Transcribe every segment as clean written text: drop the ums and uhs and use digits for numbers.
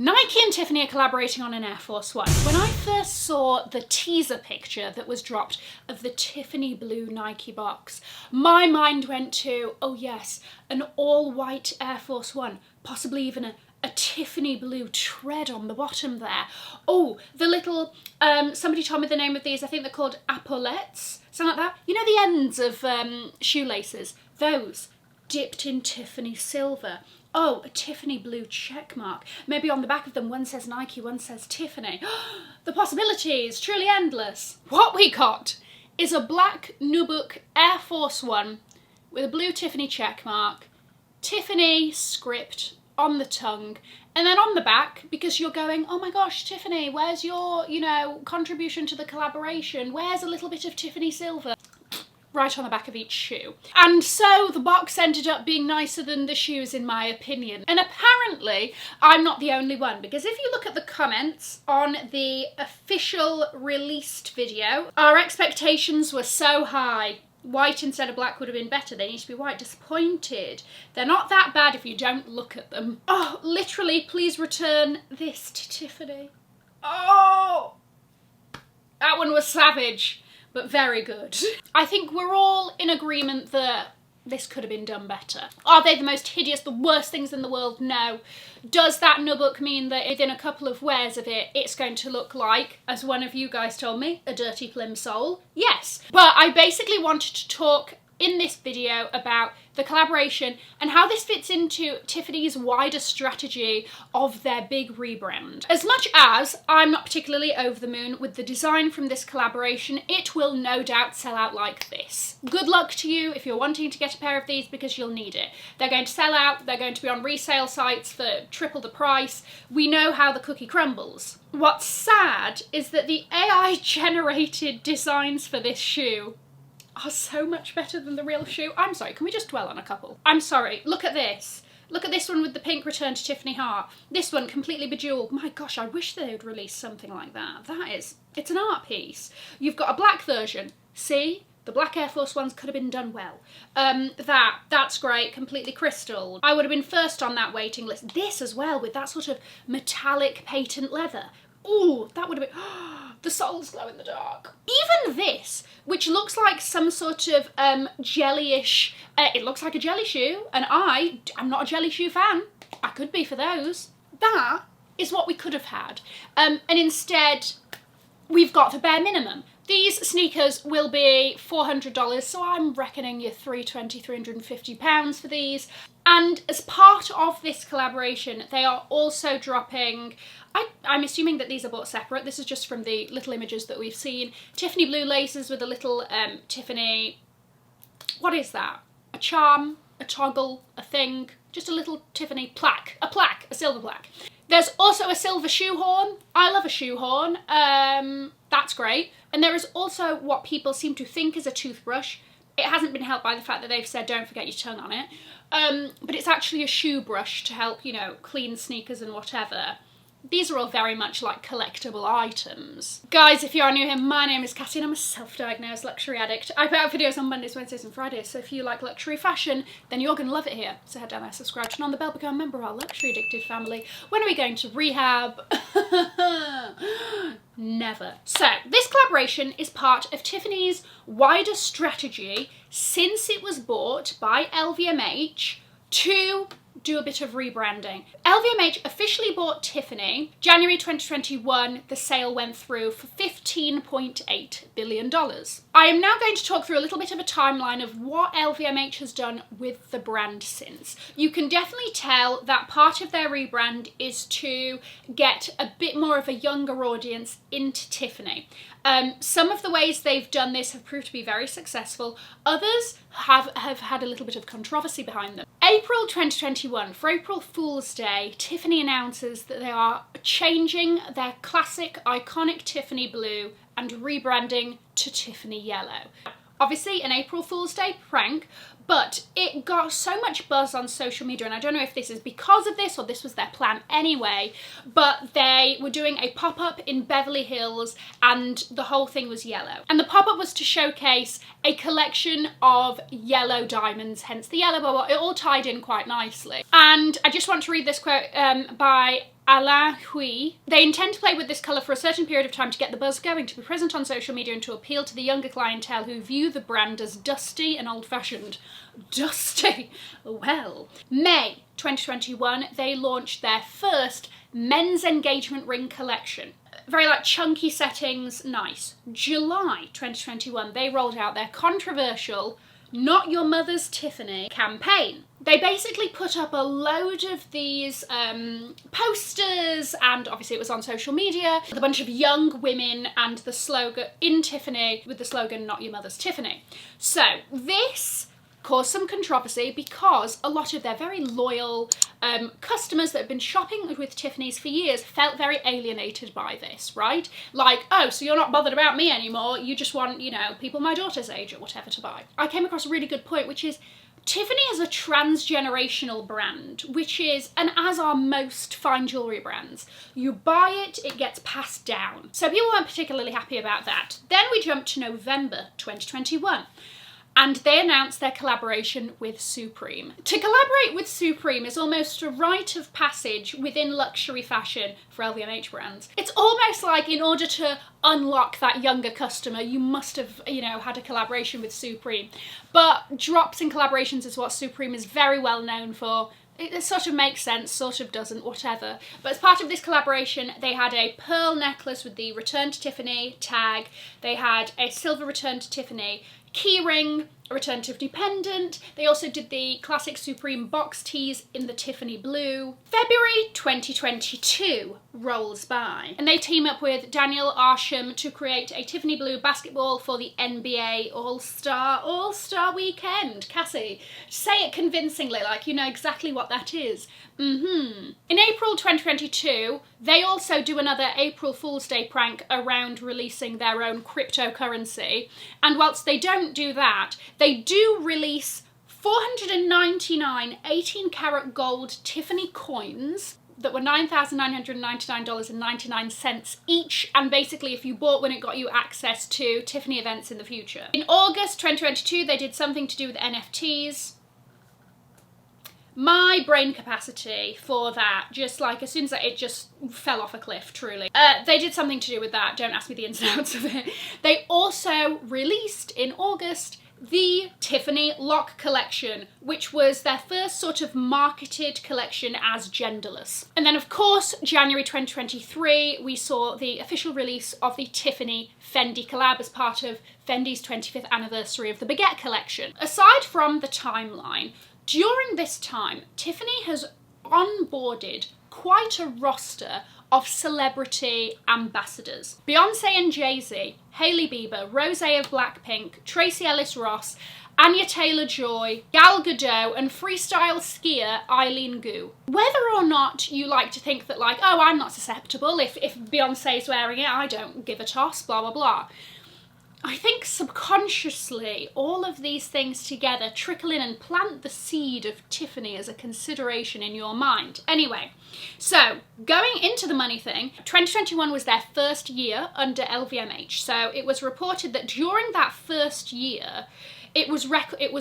Nike and Tiffany are collaborating on an Air Force One. When I first saw the teaser picture that was dropped of the Tiffany blue Nike box, my mind went to, oh yes, an all-white Air Force One, possibly even a Tiffany blue tread on the bottom there. Oh, the little, somebody told me the name of these, I think they're called epaulettes, something like that. You know the ends of shoelaces? Those, dipped in Tiffany silver. Oh, a Tiffany blue check mark. Maybe on the back of them one says Nike, one says Tiffany. The possibilities, truly endless. What we got is a black nubuck Air Force One with a blue Tiffany check mark, Tiffany script on the tongue, and then on the back, because you're going, oh my gosh, Tiffany, where's your, contribution to the collaboration? Where's a little bit of Tiffany silver? Right on the back of each shoe. And so the box ended up being nicer than the shoes in my opinion. And apparently I'm not the only one, because if you look at the comments on the official released video, our expectations were so high. White instead of black would have been better. They need to be white. Disappointed. They're not that bad if you don't look at them. Oh, literally, please return this to Tiffany. Oh, that one was savage, but very good. I think we're all in agreement that this could have been done better. Are they the most hideous, the worst things in the world? No. Does that nubuck mean that within a couple of wears of it, it's going to look like, as one of you guys told me, a dirty plimsoll? Yes. But I basically wanted to talk in this video about the collaboration and how this fits into Tiffany's wider strategy of their big rebrand. As much as I'm not particularly over the moon with the design from this collaboration, it will no doubt sell out like this. Good luck to you if you're wanting to get a pair of these, because you'll need it. They're going to sell out, they're going to be on resale sites for triple the price. We know how the cookie crumbles. What's sad is that the AI generated designs for this shoe are so much better than the real shoe. I'm sorry, can we just dwell on a couple? I'm sorry, look at this. Look at this one with the pink Return to Tiffany heart. This one completely bejeweled. My gosh, I wish they would release something like that. It's an art piece. You've got a black version. See? The black Air Force Ones could have been done well. That's great, completely crystal. I would have been first on that waiting list. This as well, with that sort of metallic patent leather. Ooh, that would have been... The soles glow in the dark. Even this, which looks like some sort of jellyish, it looks like a jelly shoe, and I'm not a jelly shoe fan. I could be for those. That is what we could have had. And instead, we've got the bare minimum. These sneakers will be $400, so I'm reckoning you're £350 for these. And as part of this collaboration, they are also dropping, I'm assuming that these are bought separate, this is just from the little images that we've seen, Tiffany blue laces with a little Tiffany, what is that? A charm, a toggle, a thing, just a little Tiffany plaque, a silver plaque. There's also a silver shoehorn. I love a shoehorn, that's great. And there is also what people seem to think is a toothbrush. It hasn't been helped by the fact that they've said don't forget your tongue on it. But it's actually a shoe brush to help, clean sneakers and whatever. These are all very much like collectible items. Guys, if you are new here, my name is Cassie and I'm a self-diagnosed luxury addict. I put out videos on Mondays, Wednesdays and Fridays, so if you like luxury fashion, then you're gonna love it here. So head down there, subscribe, turn on the bell, become a member of our luxury addicted family. When are we going to rehab? Never. So, this collaboration is part of Tiffany's wider strategy since it was bought by LVMH to do a bit of rebranding. LVMH officially bought Tiffany January 2021. The sale went through for $15.8 billion. I am now going to talk through a little bit of a timeline of what LVMH has done with the brand since. You can definitely tell that part of their rebrand is to get a bit more of a younger audience into Tiffany. Some of the ways they've done this have proved to be very successful. Others have had a little bit of controversy behind them. April 2021, for April Fool's Day, Tiffany announces that they are changing their classic iconic Tiffany blue and rebranding to Tiffany yellow. Obviously an April Fool's Day prank, But it got so much buzz on social media, and I don't know if this is because of this or this was their plan anyway, but they were doing a pop-up in Beverly Hills and the whole thing was yellow. And the pop-up was to showcase a collection of yellow diamonds, hence the yellow bubble. It all tied in quite nicely. And I just want to read this quote by Alain Hui. They intend to play with this colour for a certain period of time to get the buzz going, to be present on social media and to appeal to the younger clientele who view the brand as dusty and old-fashioned. Dusty? Well. May 2021, they launched their first men's engagement ring collection. Very like chunky settings, nice. July 2021, they rolled out their controversial Not Your Mother's Tiffany campaign. They basically put up a load of these posters, and obviously it was on social media, with a bunch of young women and the slogan in Tiffany, with the slogan Not Your Mother's Tiffany. So this caused some controversy because a lot of their very loyal customers that have been shopping with Tiffany's for years felt very alienated by this, right? Like, oh, so you're not bothered about me anymore, you just want, you know, people my daughter's age or whatever to buy. I came across a really good point, which is Tiffany is a transgenerational brand, which is, and as are most fine jewellery brands, you buy it, it gets passed down. So people weren't particularly happy about that. Then we jump to November 2021. And they announced their collaboration with Supreme. To collaborate with Supreme is almost a rite of passage within luxury fashion for LVMH brands. It's almost like in order to unlock that younger customer, you must have, you know, had a collaboration with Supreme. But drops and collaborations is what Supreme is very well known for. It sort of makes sense, sort of doesn't, whatever. But as part of this collaboration, they had a pearl necklace with the Return to Tiffany tag. They had a silver Return to Tiffany keyring, a Return to Tiffany pendant. They also did the classic Supreme box tees in the Tiffany blue. February 2022 rolls by, and they team up with Daniel Arsham to create a Tiffany blue basketball for the NBA All-Star Weekend. Cassie, say it convincingly, like you know exactly what that is. In April 2022, they also do another April Fool's Day prank around releasing their own cryptocurrency. And whilst they don't do that, they do release 499 18-karat gold Tiffany coins that were $9,999.99 each, and basically if you bought one it got you access to Tiffany events in the future. In August 2022 they did something to do with NFTs. My brain capacity for that, just like as soon as it just fell off a cliff, truly. They did something to do with that, don't ask me the ins and outs of it. They also released in August the Tiffany Lock collection, which was their first sort of marketed collection as genderless. And then of course, January 2023, we saw the official release of the Tiffany Fendi collab as part of Fendi's 25th anniversary of the Baguette collection. Aside from the timeline, during this time, Tiffany has onboarded quite a roster of celebrity ambassadors. Beyonce and Jay-Z, Hailey Bieber, Rosé of Blackpink, Tracee Ellis Ross, Anya Taylor-Joy, Gal Gadot, and freestyle skier Eileen Gu. Whether or not you like to think that like, oh, I'm not susceptible, if Beyonce's wearing it, I don't give a toss, blah, blah, blah. I think subconsciously all of these things together trickle in and plant the seed of Tiffany as a consideration in your mind. Anyway, so going into the money thing, 2021 was their first year under LVMH. So it was reported that during that first year, it was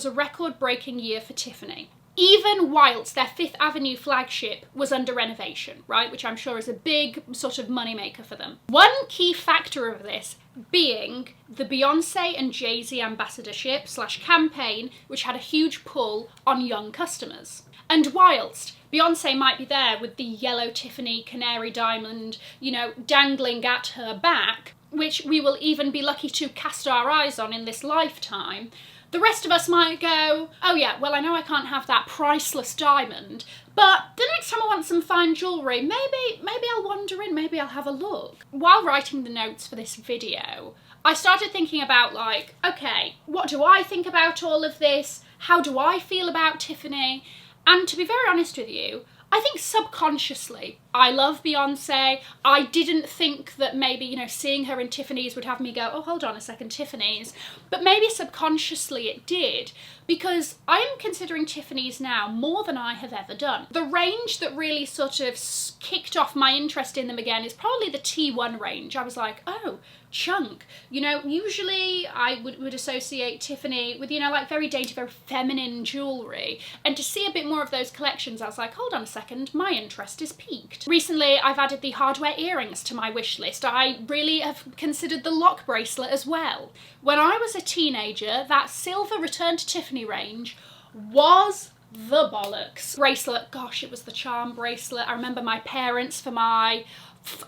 a record-breaking year for Tiffany. Even whilst their Fifth Avenue flagship was under renovation, right? Which I'm sure is a big sort of moneymaker for them. One key factor of this being the Beyonce and Jay-Z ambassadorship / campaign, which had a huge pull on young customers. And whilst Beyonce might be there with the yellow Tiffany canary diamond, you know, dangling at her back, which we will even be lucky to cast our eyes on in this lifetime, the rest of us might go, oh yeah, well I know I can't have that priceless diamond, but the next time I want some fine jewellery, maybe I'll wander in, maybe I'll have a look. While writing the notes for this video, I started thinking about like, okay, what do I think about all of this? How do I feel about Tiffany? And to be very honest with you, I think subconsciously, I love Beyonce. I didn't think that maybe, you know, seeing her in Tiffany's would have me go, oh, hold on a second, Tiffany's. But maybe subconsciously it did, because I am considering Tiffany's now more than I have ever done. The range that really sort of kicked off my interest in them again is probably the T1 range. I was like, oh, chunk. You know, usually I would associate Tiffany with, you know, like very dainty, very feminine jewellery. And to see a bit more of those collections, I was like, hold on a second, my interest is piqued. Recently, I've added the hardware earrings to my wish list. I really have considered the lock bracelet as well. When I was a teenager, that silver Return to Tiffany range was the bollocks. Bracelet, gosh, it was the charm bracelet. I remember my parents for my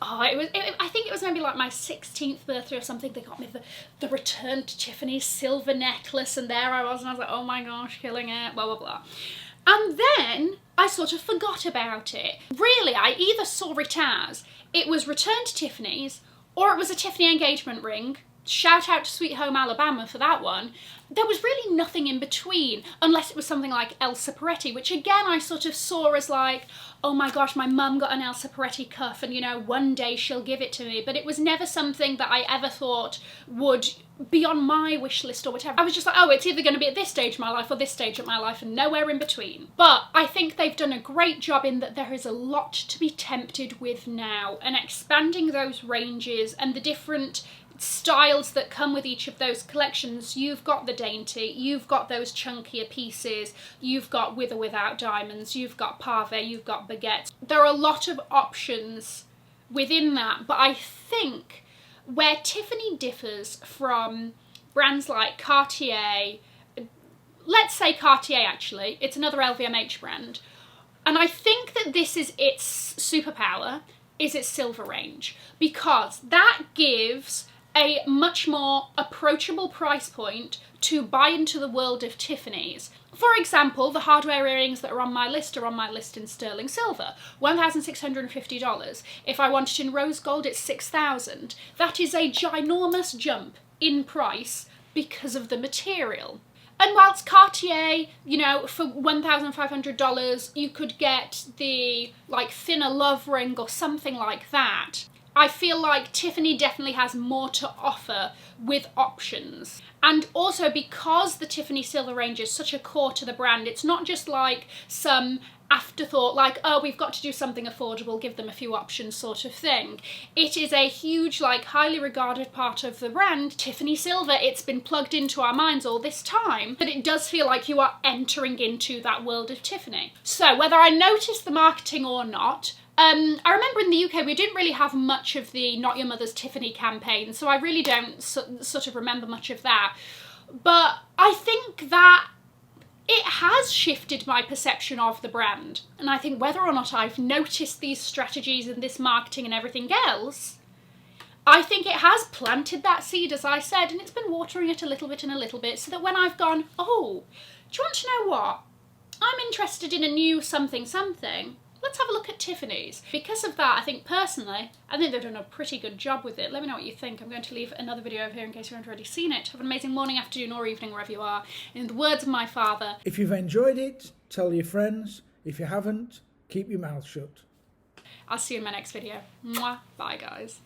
I think it was maybe like my 16th birthday or something, they got me the Return to Tiffany silver necklace, and there I was, and I was like, oh my gosh, killing it, blah, blah, blah. And then I sort of forgot about it. Really, I either saw it as it was Return to Tiffany's, or it was a Tiffany engagement ring. Shout out to Sweet Home Alabama for that one. There was really nothing in between, unless it was something like Elsa Peretti, which again I sort of saw as like, oh my gosh, my mum got an Elsa Peretti cuff and, you know, one day she'll give it to me. But it was never something that I ever thought would be on my wish list or whatever. I was just like, oh, it's either going to be at this stage of my life or this stage of my life, and nowhere in between. But I think they've done a great job in that there is a lot to be tempted with now, and expanding those ranges and the different styles that come with each of those collections. You've got the dainty, you've got those chunkier pieces, you've got with or without diamonds, you've got pave, you've got baguettes. There are a lot of options within that, but I think where Tiffany differs from brands like Cartier, let's say Cartier actually, it's another LVMH brand, and I think that this is its superpower, is its silver range, because that gives a much more approachable price point to buy into the world of Tiffany's. For example, the hardware earrings that are on my list in sterling silver, $1,650. If I want it in rose gold, it's $6,000. That is a ginormous jump in price because of the material. And whilst Cartier, you know, for $1,500, you could get the like thinner love ring or something like that, I feel like Tiffany definitely has more to offer with options. And also because the Tiffany silver range is such a core to the brand, it's not just like some afterthought like, oh, we've got to do something affordable, give them a few options sort of thing. It is a huge, like, highly regarded part of the brand. Tiffany silver, it's been plugged into our minds all this time, but it does feel like you are entering into that world of Tiffany. So whether I noticed the marketing or not, I remember in the UK we didn't really have much of the Not Your Mother's Tiffany campaign, so I really don't sort of remember much of that. But I think that it has shifted my perception of the brand. And I think whether or not I've noticed these strategies and this marketing and everything else, I think it has planted that seed, as I said, and it's been watering it a little bit and a little bit, so that when I've gone, oh, do you want to know what? I'm interested in a new something something. Let's have a look at Tiffany's. Because of that, I think personally, I think they've done a pretty good job with it. Let me know what you think. I'm going to leave another video over here in case you haven't already seen it. Have an amazing morning, afternoon or evening wherever you are. In the words of my father, if you've enjoyed it, tell your friends. If you haven't, keep your mouth shut. I'll see you in my next video. Mwah. Bye guys.